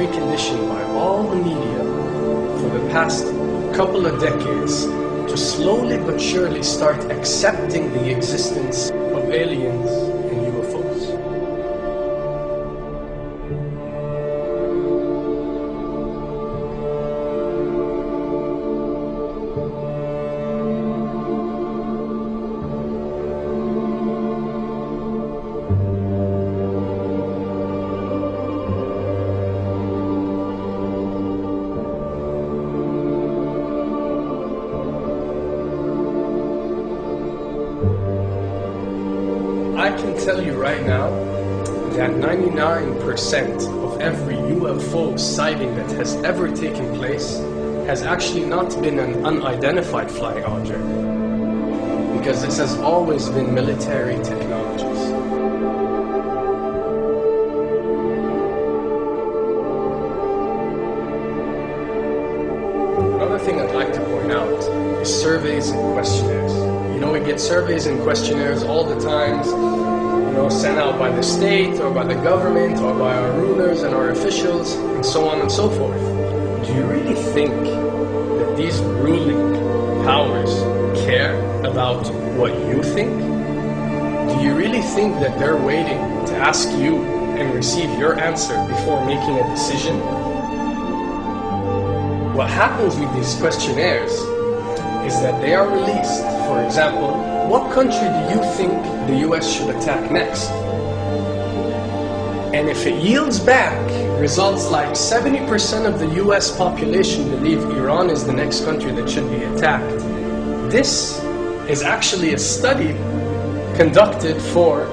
been conditioned by all the media for the past couple of decades to slowly but surely start accepting the existence of aliens and UFOs. I can tell you right now that 99% of every UFO sighting that has ever taken place has actually not been an unidentified flying object, because this has always been military technologies. Another thing I'd like to point out is surveys and questionnaires. You know, we get surveys and questionnaires all the time, you know, sent out by the state or by the government or by our rulers and our officials and so on and so forth. Do you really think that these ruling powers care about what you think? Do you really think that they're waiting to ask you and receive your answer before making a decision? What happens with these questionnaires is that they are released. For example, what country do you think the US should attack next? And if it yields back results like 70% of the US population believe Iran is the next country that should be attacked, this is actually a study conducted for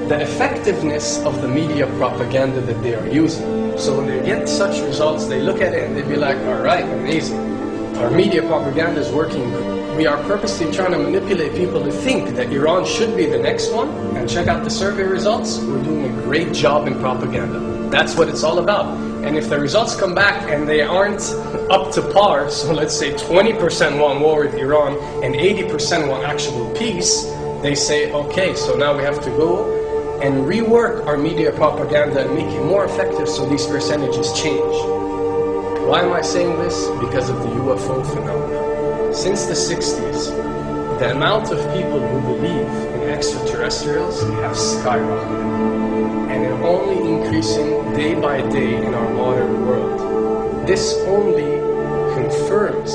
the effectiveness of the media propaganda that they are using. So when they get such results, they look at it and they be like, all right, amazing. Our media propaganda is working. We are purposely trying to manipulate people to think that Iran should be the next one, and check out the survey results. We're doing a great job in propaganda. That's what it's all about. And if the results come back and they aren't up to par, so let's say 20% want war with Iran and 80% want actual peace, they say, okay, so now we have to go and rework our media propaganda and make it more effective so these percentages change. Why am I saying this? Because of the UFO phenomenon. Since the 60s, the amount of people who believe in extraterrestrials have skyrocketed, and they're only increasing day by day in our modern world. This only confirms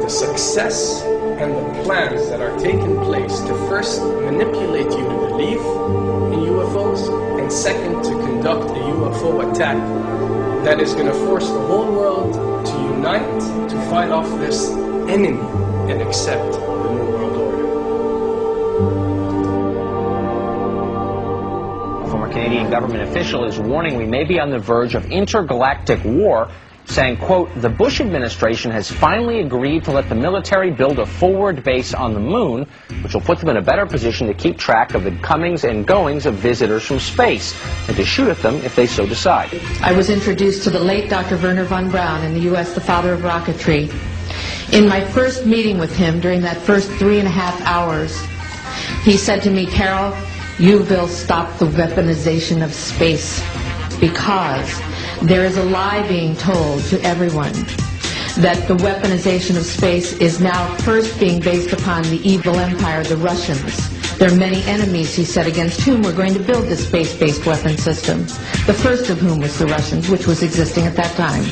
the success and the plans that are taking place to first manipulate you to believe in UFOs, and second, to conduct a UFO attack that is going to force the whole world to unite to fight off this enemy and accept the New World Order. A former Canadian government official is warning we may be on the verge of intergalactic war, saying, quote, the Bush administration has finally agreed to let the military build a forward base on the moon, which will put them in a better position to keep track of the comings and goings of visitors from space, and to shoot at them if they so decide. I was introduced to the late Dr. Wernher von Braun in the U.S., the father of rocketry. In my first meeting with him, during that first 3.5 hours, he said to me, Carol, you will stop the weaponization of space, because there is a lie being told to everyone that the weaponization of space is now first being based upon the evil empire, the Russians. There are many enemies, he said, against whom we're going to build this space-based weapon system. The first of whom was the Russians, which was existing at that time.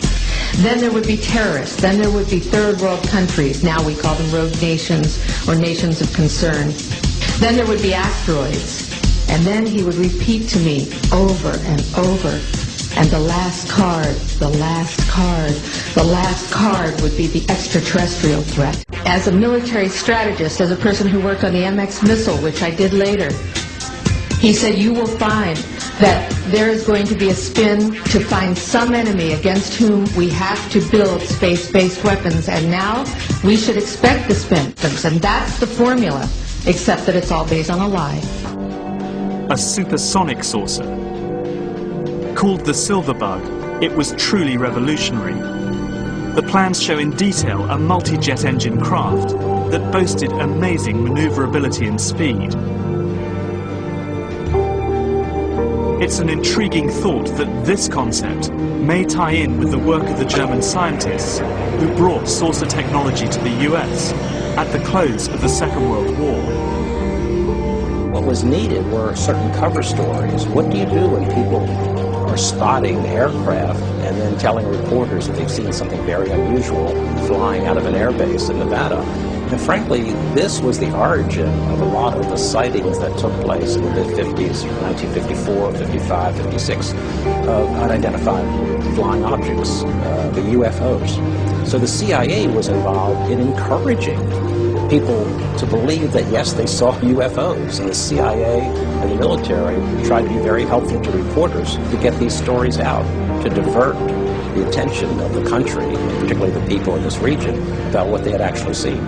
Then there would be terrorists. Then there would be third world countries. Now we call them rogue nations or nations of concern. Then there would be asteroids. And then he would repeat to me over and over, and the last card, the last card, the last card would be the extraterrestrial threat. As a military strategist, as a person who worked on the MX missile, which I did later, he said, you will find that there is going to be a spin to find some enemy against whom we have to build space-based weapons, and now we should expect the spin. And that's the formula, except that it's all based on a lie. A supersonic saucer. Called the Silver Bug, it was truly revolutionary. The plans show in detail a multi-jet engine craft that boasted amazing maneuverability and speed. It's an intriguing thought that this concept may tie in with the work of the German scientists who brought saucer technology to the US at the close of the Second World War. What was needed were certain cover stories. What do you do when people are spotting aircraft and then telling reporters that they've seen something very unusual flying out of an airbase in Nevada? And frankly, this was the origin of a lot of the sightings that took place in the mid-50s, 1954, 55, 56, of unidentified flying objects, the UFOs. So the CIA was involved in encouraging people to believe that, yes, they saw UFOs. And the CIA and the military tried to be very helpful to reporters to get these stories out, to divert the attention of the country, and particularly the people in this region, about what they had actually seen.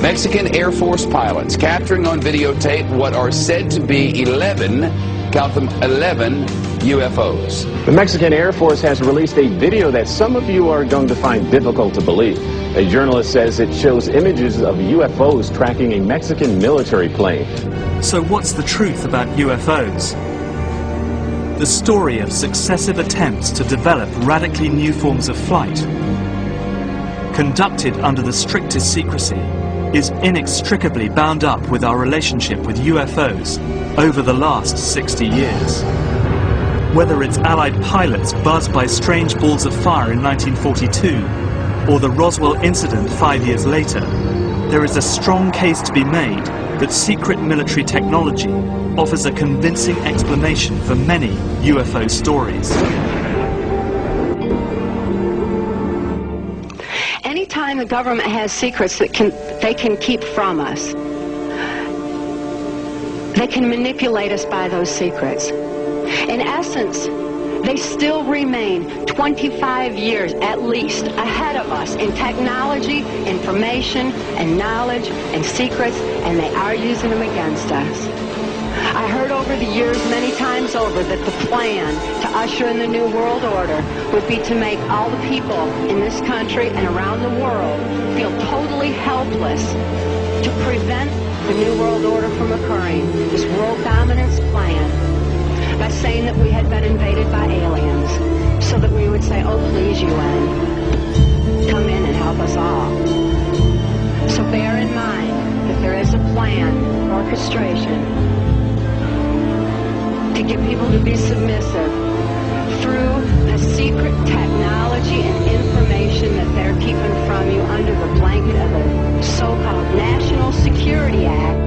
Mexican Air Force pilots capturing on videotape what are said to be 11, count them, 11 UFOs. The Mexican Air Force has released a video that some of you are going to find difficult to believe. A journalist says it shows images of UFOs tracking a Mexican military plane. So what's the truth about UFOs? The story of successive attempts to develop radically new forms of flight, conducted under the strictest secrecy, is inextricably bound up with our relationship with UFOs over the last 60 years. Whether it's Allied pilots buzzed by strange balls of fire in 1942, or the Roswell incident 5 years later, there is a strong case to be made that secret military technology offers a convincing explanation for many UFO stories. Anytime the government has secrets that they can keep from us, they can manipulate us by those secrets. In essence, they still remain 25 years at least ahead of us in technology, information, and knowledge, and secrets, and they are using them against us. I heard over the years many times over that the plan to usher in the New World Order would be to make all the people in this country and around the world feel totally helpless to prevent the New World Order from occurring, this world dominance plan, by saying that we had been invaded by aliens, so that we would say, oh please UN, come in and help us all. So bear in mind that there is a plan, orchestration, to get people to be submissive through the secret technology and information that they're keeping from you under the blanket of the so-called National Security Act.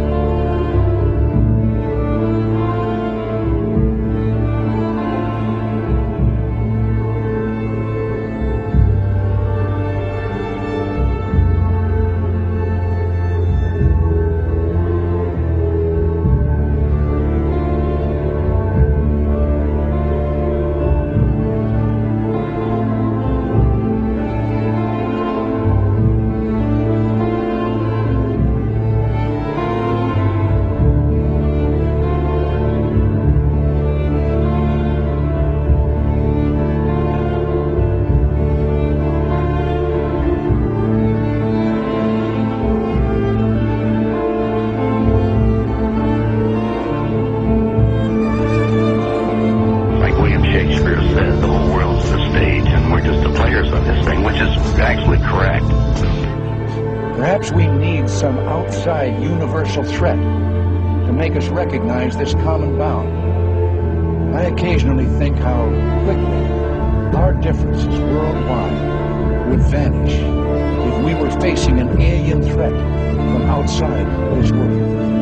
Perhaps we need some outside universal threat to make us recognize this common bound. I occasionally think how quickly our differences worldwide would vanish if we were facing an alien threat from outside this world.